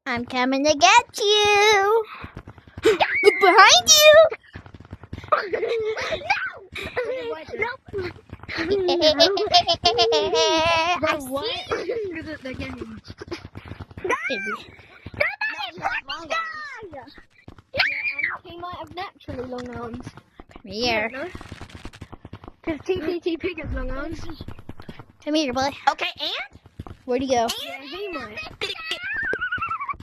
I'm coming to get you. Look behind you. No. I What? see you. They're getting... He might have naturally long arms. Come here. Because TTT Pig has long arms. Come here, boy. Okay, and? Where'd he go? Yeah, he might.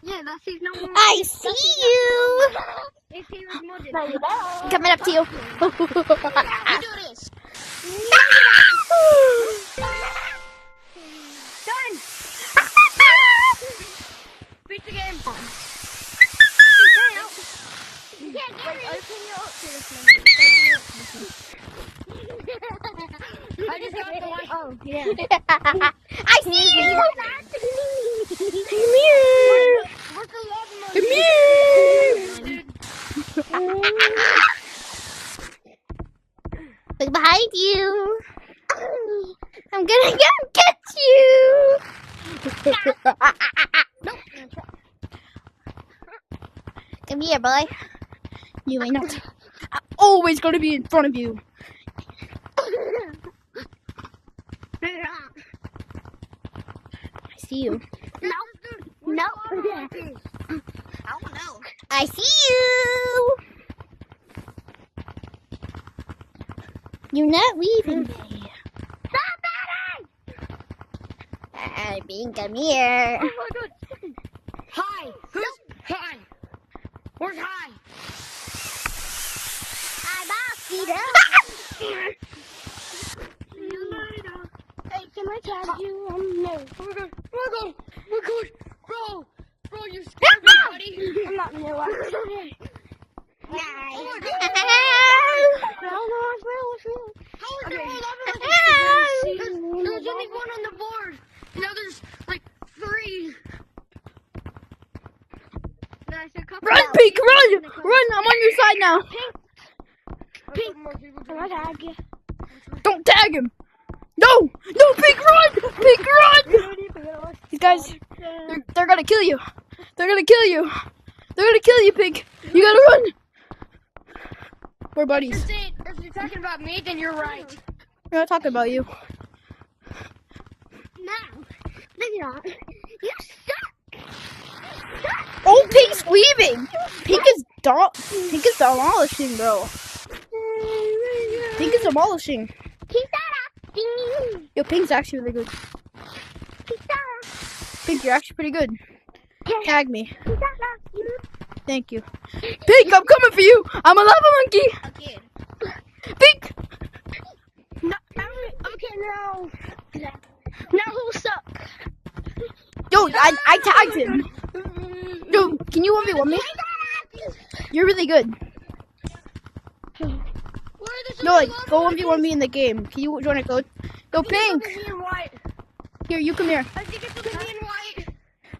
Yeah, that's his normal. I see you. If he was modded. Coming up to you. You do this. Done! Beat the game. Open your Oculus menu. I just got the one. Oh, yeah. I see you. Come here. What's the love mode? Come here. Look behind you. I'm gonna go get you. Come here, boy. You ain't not. I'm always gonna be in front of you. I see you. No. I don't know. I see you. You're not leaving me. I mean, come here. Oh my god. Hi. Who's hi? Where's hi? I'm off, Peter. See you later. Hey, can I tag you? No. We're good. We're good. Bro, you scared me, buddy. I'm not in your life. Nice. Oh my god. How is there 11 of us? There's only one on the board. Now there's like 3. Run, Pink, run! Run, I'm on your side now. Pink, can I tag you? Don't tag him. No, Pink, run! Pink, run! These guys, they're gonna kill you. They're gonna kill you. They're gonna kill you, Pink. You gotta run. We're buddies. If you're talking about me, then you're right. We're not talking about you. No, you're not. You suck. Oh, Pink's leaving. Pink is demolishing, bro. Pink is demolishing. Yo, Pink's actually really good. Pink, you're actually pretty good. Tag me. Thank you. Pink, I'm coming for you. I'm a lava monkey. Okay. Pink. No, okay, now who'll suck? Yo, I tagged him. Yo, can you 1v1 me? You're really good. No, like, go 1v1 me in the game. Can you join a code? Go, Pink. Here, you come here. I think it's me and white.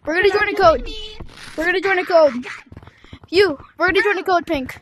We're gonna join a code. We're gonna join a code. We're gonna join a code, Pink.